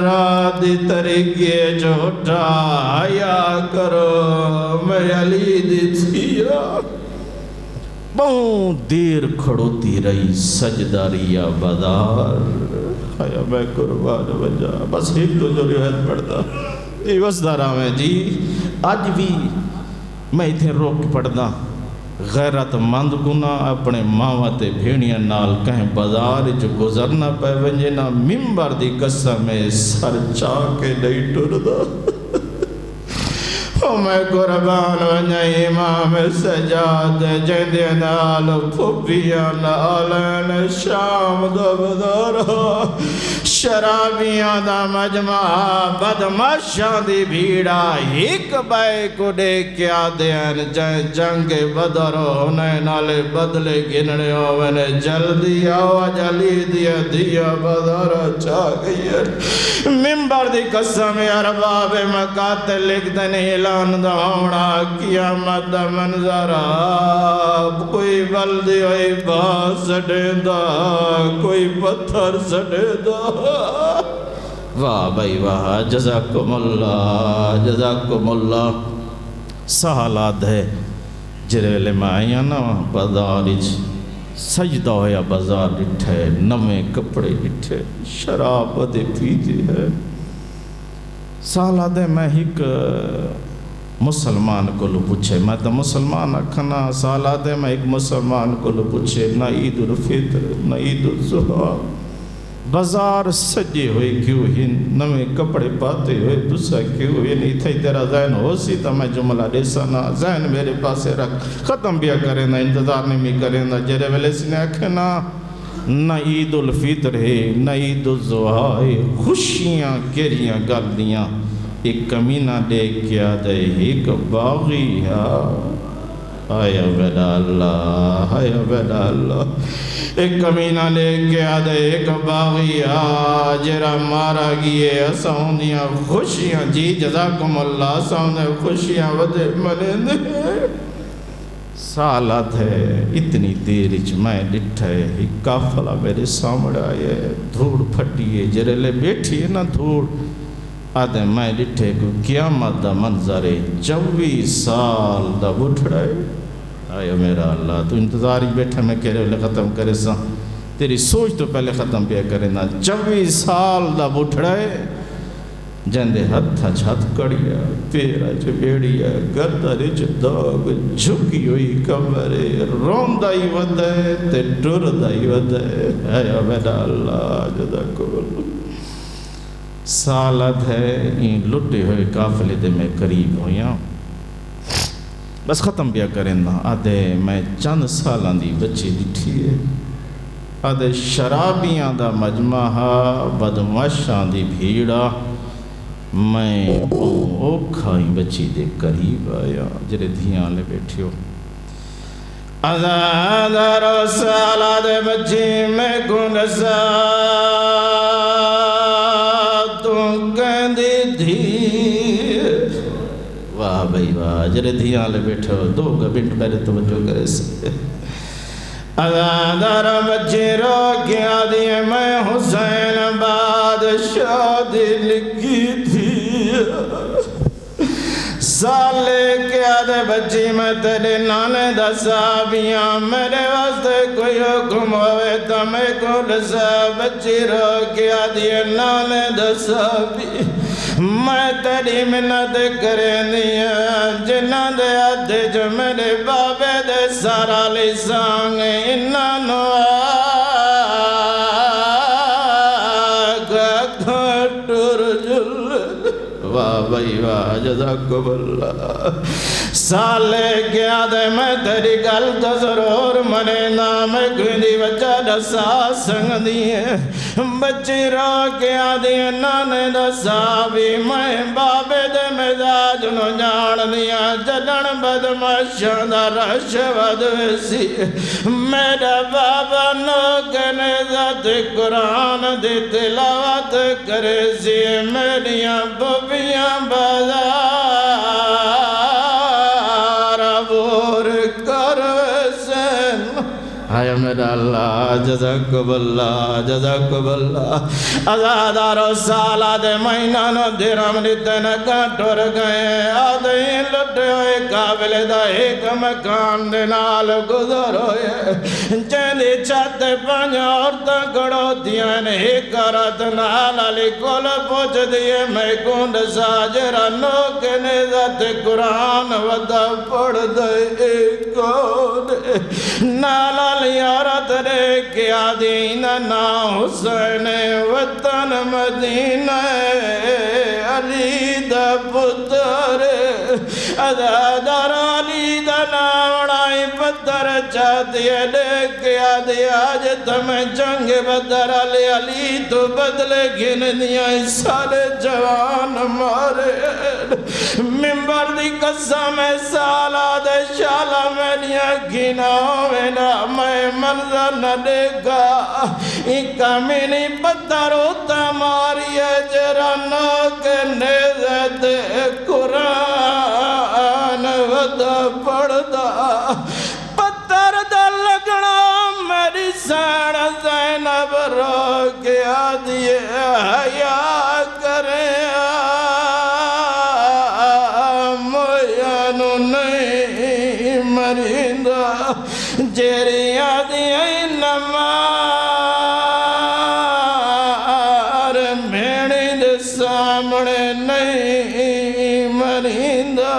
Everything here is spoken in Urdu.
رات طریقے جو اٹھایا کرو میں علی دی تھیا بہت دیر کھڑوتی رہی سجداریا بازار آیا میں قربان وجہ بس ایک تو جو روایت پڑھتا یہ وزدارہ میں جی آج بھی میں اتنے روک پڑھنا غیرت مند گنا اپنے ماوات بھیڑیاں نال کہیں بازار جو گزرنا پہ ونجے نا ممبر دی قسم سر چاکے نہیں ٹردا میں قربان ونجا امام سجاد جندے نال پھپیاں نالین شام دا بازارا شرابیاں دا مجمع بدماشاں دی بھیڑا ایک بائے کو ڈیکیا دین جنگ بدر ہونے نالے بدلے گنڑے ہونے جلدی آواز علی دیا دیا بدر چاہ گئی ممبر دی قسم ارباب مقاتل لکھ دن اعلان دا ہونا قیامت دا منظرہ کوئی بلدی ہوئی باس سڑے دا کوئی پتھر سڑے دا واہ بھائی واہ جزاکم اللہ سہالات ہے جرے لے میں آئیاں نا بازارج سجدہ ہویا بازار ڈٹھے نمے کپڑے ڈٹھے شراب دے پیتی ہے سہالات ہے میں ایک مسلمان کو لو پوچھے میں تو مسلمان اکھنا سہالات ہے میں ایک مسلمان کو لو پوچھے نہ عید الفطر نہ عید الضحیٰ بازار سجے ہوئے کیوں ہی نوے کپڑے پاتے ہوئے دوسرا کیوں ہوئے نہیں تھے تیرا ذہن ہو سی تا میں جملہ ریسانا ذہن میرے پاسے رکھ ختم بیا کریں نا انتظار نہیں بھی کریں نا جرے ویلے سنے اکھنا نہ عید الفطر ہے نہ عید الضحیٰ ہے خوشیاں کیریاں گالیاں ایک کمینہ لے کیا دے ایک باغی ہے آیا بیدا اللہ آیا بیدا اللہ ایک کمینہ لے کے آدھے ایک باغی آجرہ مارا گئے سوندیاں خوشیاں جی جزاکم اللہ سوندیاں خوشیاں ودے منند سالات ہے اتنی دیر میں ڈٹھے ایک کافلہ میرے سامنے آئے دھوڑ پھٹیے جرے لے بیٹھی ہے نا دھوڑ آدھے میں ڈٹھے کو قیامت دا منظرے 24 سال دا بٹھڑائے آیا میرا اللہ تو انتظار ہی بیٹھا میں کہہ رہے ختم کرے سا تیری سوچ تو پہلے ختم پیا کرے نا 24 سال دا بٹھڑائے جندے ہتھا چھت کڑیا پیرا چھ بیڑیا گردہ رچ داغ جھکی ہوئی کمرے روندائی ودے تے ٹردائی ودے آیا میرا اللہ جزاکم اللہ سالت ہے این لٹے ہوئے قافلے دے میں قریب ہویاں بس ختم بیا کریں نا آدھے میں چند سالاں دی بچی ڈٹھی ہے آدھے شرابیاں دا مجمع بدماشاں دی بھیڑا میں اوکھا ہی بچی دے قریب آیا جرے دھیاں لے بیٹھے ہو آدھے رسالہ دے بچی میں گنسا واہ بھائی واہ جرے دھیاں لے بیٹھے ہو 2 منٹ پہلے توجہ کرے سے ادھر بچے رو کیا دیئے میں حسین آباد شادی لکھی تھی سالے کیا دے بچی میں تیرے نانے دسابیاں میرے واسطے کوئی حکم ہوئے تا میں کو لسا بچی رو کیا دیئے نانے دسابی میں تیری منت کریں دیا جنہ دے آدھے جو میرے بابے دے سارا لسانگ انہوں آگا گھٹر جل واہ بھائی واہ جزاکم اللہ سالے کیا دے میں تیری گل تو ضرور منے نام گھنی وجہ دسا سنگ دیئے بچی رو کیا دیئے نانے دسا بھی میں بابے دے مزاج نو جان دیا جلن بدماشاں دا رش ود ویسی میرا بابا نو کنے ذات قرآن دی تلاوت کرے سی میریاں بوبیاں بازار آیا میرا اللہ اللہ جزاکم اللہ جزاکم اللہ ازادارو سالات مہینہ نو درم ریتن کٹور گئے آدھیں لٹے ہوئے قابل دا ایک مکان دنال گزر ہوئے چیندی چھت پانچ عورتاں کڑو دیاں ایک رات نال علی کول پوچھ دیئے میں کنڈ ساجرہ نوکے نیزت قرآن ودا پڑھ دے کون نال علی عورت رے کیا دینا نا حسین وطن مدینہ علی دا پتر ازادار علی دا ناوڑائی پتر چاہتی ہے دیکھ آدھی آج تمہیں جنگ بدر علی علی تو بدلے گھن دیا سارے جوان مارے ممبر دی قسم سالات شالا میں دیا گھنا ہوئے میں منظر نہ دیکھا ایک کمینی پتر ہوتا ماری جرانہ کے نیزت قرآن ودا پڑھدا پتر دا لگنا میری سان زینب رو کے آدھیے حیا کرے مویانو نہیں مریندا جیری آدھیے نمار بھیڑی دے سامنے نہیں مریندا